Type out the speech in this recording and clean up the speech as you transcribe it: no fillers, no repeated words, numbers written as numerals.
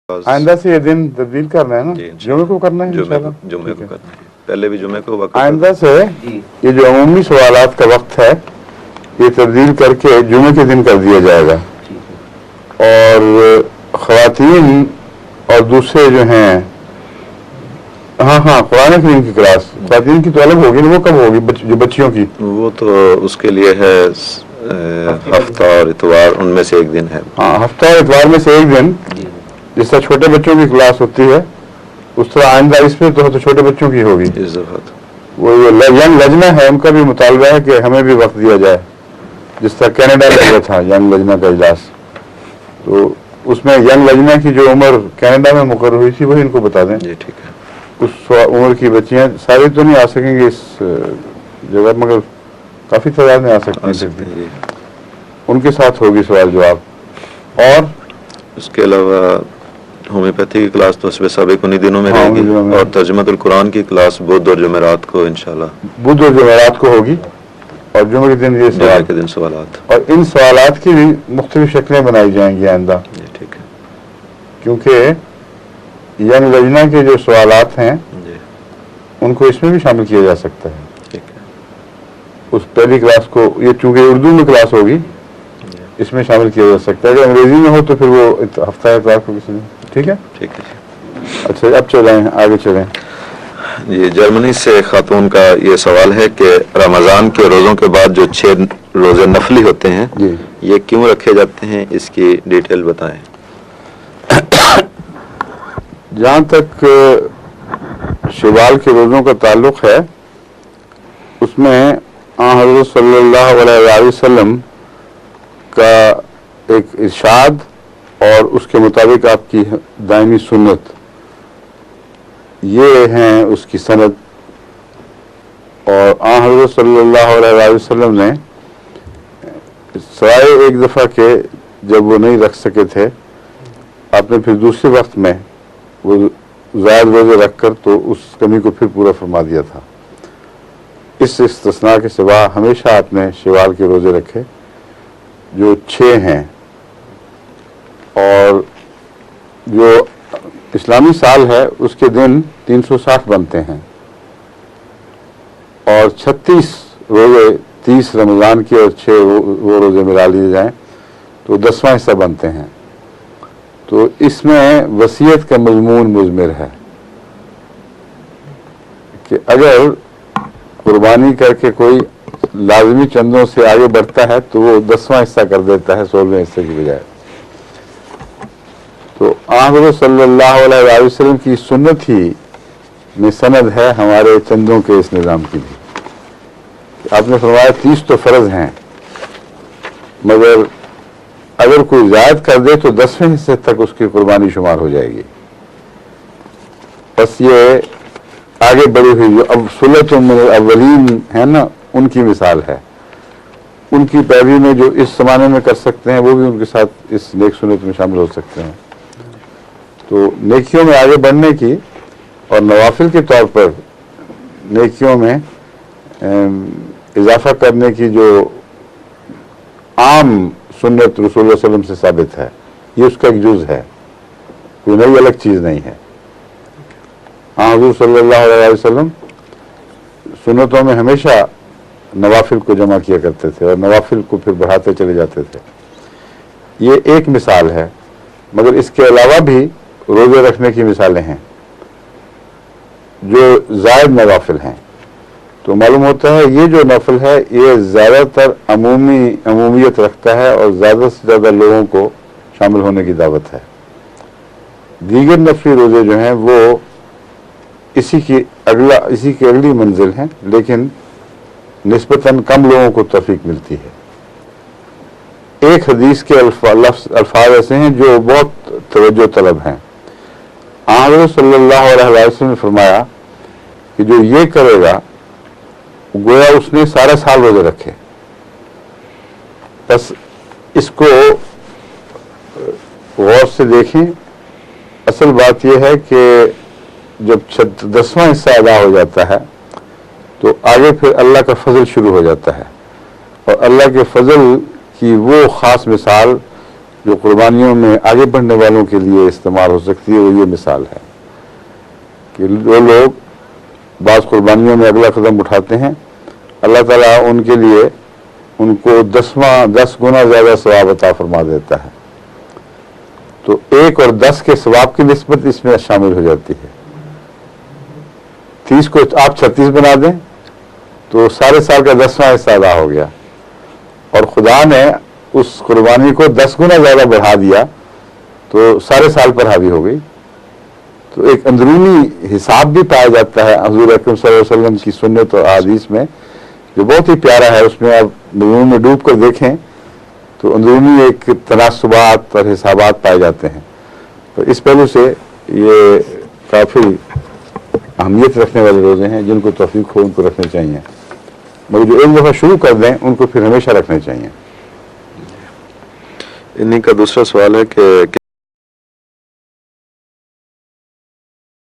آئندہ سے یہ دن تبدیل کرنا ہے نا، جمعے کو کرنا ہے انشاءاللہ، جمعے کو کرنا ہے، پہلے بھی جمعے کو وقت آئندہ سے یہ جو عمومی سوالات کا وقت ہے یہ تبدیل کر کے جمعے کے دن کر دیا جائے گا، اور خواتین اور دوسرے جو ہیں ہاں قرآن کریم کی کلاس خواتین کی تو الگ ہوگی نا، وہ کب ہوگی جو بچیوں کی؟ وہ تو اس کے لیے ہے ہفتہ اور اتوار، ان میں سے ایک دن ہے۔ ہاں ہفتہ اور اتوار میں سے ایک دن، جس طرح چھوٹے بچوں کی کلاس ہوتی ہے اس طرح آئندہ اس میں تو چھوٹے بچوں کی ہوگی۔ وہ ینگ لجنہ ہے، ان کا بھی مطالبہ ہے کہ ہمیں بھی وقت دیا جائے، جس طرح کینیڈا میں ہوا تھا ینگ لجنہ کا اجلاس، تو اس میں ینگ لجنہ کی جو عمر کینیڈا میں مقرر ہوئی تھی وہی ان کو بتا دیں۔ جی ٹھیک ہے۔ اس عمر کی بچیاں ساری تو نہیں آ سکیں گے اس جگہ، مگر کافی تعداد میں آ سکتی ہیں، ان کے ساتھ ہوگی سوال جواب۔ اور اس کے علاوہ ہومیوپیتھی کی کلاس تو صبح سابق انہی دنوں میں رہے گی، اور ترجمۃ القرآن کی کلاس بدھ اور جمعرات کو انشاءاللہ بدھ اور جمعرات کو ہوگی، اور جمعے کے دن یہ جمعے کے دن سوالات، اور ان سوالات کی بھی مختلف شکلیں بنائی جائیں گی آئندہ، ٹھیک ہے، کیونکہ ینگ لجنہ کے جو سوالات ہیں ان کو اس میں بھی شامل کیا جا سکتا ہے۔ ٹھیک ہے، اس پہلی کلاس کو، یہ چونکہ اردو میں کلاس ہوگی اس میں شامل کیا جا سکتا ہے، اگر انگریزی میں ہو تو پھر وہ ہفتہ اتوار کو کسی میں، ٹھیک ہے؟ ٹھیک ہے۔ اچھا اب چلیں آگے چلیں۔ یہ جرمنی سے خاتون کا یہ سوال ہے کہ رمضان کے روزوں کے بعد جو 6 روزے نفلی ہوتے ہیں یہ کیوں رکھے جاتے ہیں، اس کی ڈیٹیل بتائیں۔ جہاں تک شوال کے روزوں کا تعلق ہے، اس میں حضرت صلی اللہ علیہ وسلم کا ایک ارشاد اور اس کے مطابق آپ کی دائمی سنت، یہ ہیں اس کی سند، اور حضرت صلی اللہ علیہ وسلم نے سوائے ایک دفعہ کے جب وہ نہیں رکھ سکے تھے، آپ نے پھر دوسرے وقت میں وہ زائد روزے رکھ کر تو اس کمی کو پھر پورا فرما دیا تھا۔ اس استثناء کے سوا ہمیشہ آپ نے شوال کے روزے رکھے جو 6 ہیں، اور جو اسلامی سال ہے اس کے دن 360 بنتے ہیں، اور 36 روزے 30 رمضان کے اور 6 وہ روزے ملا لیے جائیں تو 10واں حصہ بنتے ہیں، تو اس میں وصیت کا مضمون مضمر ہے کہ اگر قربانی کر کے کوئی لازمی چندوں سے آگے بڑھتا ہے تو وہ 10واں حصہ کر دیتا ہے 16ویں حصے کی بجائے۔ تو حضرت صلی اللہ علیہ وسلم کی سنت ہی میں سند ہے ہمارے چندوں کے اس نظام کی بھی، آپ نے فرمایا 30 تو فرض ہیں، مگر اگر کوئی زائد کر دے تو 10ویں حصے تک اس کی قربانی شمار ہو جائے گی۔ بس یہ آگے بڑھی ہوئی جو اب سلۃ من الاولین ہے نا، ان کی مثال ہے، ان کی پیروی میں جو اس زمانے میں کر سکتے ہیں وہ بھی ان کے ساتھ اس نیک سنت میں شامل ہو سکتے ہیں۔ تو نیکیوں میں آگے بڑھنے کی اور نوافل کے طور پر نیکیوں میں اضافہ کرنے کی جو عام سنت رسول اللہ علیہ وسلم سے ثابت ہے، یہ اس کا ایک جز ہے، کوئی نئی الگ چیز نہیں ہے۔ حضور صلی اللہ علیہ وسلم سنتوں میں ہمیشہ نوافل کو جمع کیا کرتے تھے اور نوافل کو پھر بڑھاتے چلے جاتے تھے، یہ ایک مثال ہے، مگر اس کے علاوہ بھی روزے رکھنے کی مثالیں ہیں جو زائد نوافل ہیں۔ تو معلوم ہوتا ہے یہ جو نفل ہے یہ زیادہ تر عمومیت رکھتا ہے اور زیادہ سے زیادہ لوگوں کو شامل ہونے کی دعوت ہے۔ دیگر نفلی روزے جو ہیں وہ اسی کی اگلی منزل ہیں، لیکن نسبتاً کم لوگوں کو توفیق ملتی ہے۔ ایک حدیث کے الفاظ ایسے ہیں جو بہت توجہ طلب ہیں۔ حضرت صلی اللہ علیہ وسلم نے فرمایا کہ جو یہ کرے گا گویا اس نے سارا سال روزے رکھے۔ بس اس کو غور سے دیکھیں، اصل بات یہ ہے کہ جب 10واں حصہ ادا ہو جاتا ہے تو آگے پھر اللہ کا فضل شروع ہو جاتا ہے، اور اللہ کے فضل کی وہ خاص مثال جو قربانیوں میں آگے بڑھنے والوں کے لیے استعمال ہو سکتی ہے، وہ یہ مثال ہے کہ جو لوگ بعض قربانیوں میں اگلا قدم اٹھاتے ہیں، اللہ تعالیٰ ان کے لیے ان کو 10 گنا زیادہ ثواب عطا فرما دیتا ہے. تو 1 اور 10 کے ثواب کی نسبت اس میں شامل ہو جاتی ہے. 30 کو آپ 36 بنا دیں تو سارے سال کا 10واں حصہ ادا ہو گیا، اور خدا نے اس قربانی کو 10 گنا زیادہ بڑھا دیا تو سارے سال پر حاوی ہو گئی. تو ایک اندرونی حساب بھی پایا جاتا ہے حضور اکرم صلی اللہ علیہ وسلم کی سنت اور احادیث میں، جو بہت ہی پیارا ہے. اس میں آپ مضمون میں ڈوب کر دیکھیں تو اندرونی ایک تناسبات اور حسابات پائے جاتے ہیں. تو اس پہلو سے یہ کافی اہمیت رکھنے والے روزے ہیں، جن کو توفیق ہو ان کو رکھنے چاہیے، مگر جو ایک دفعہ شروع کر دیں ان کو پھر ہمیشہ رکھنے چاہیے. انہی کا دوسرا سوال ہے کہ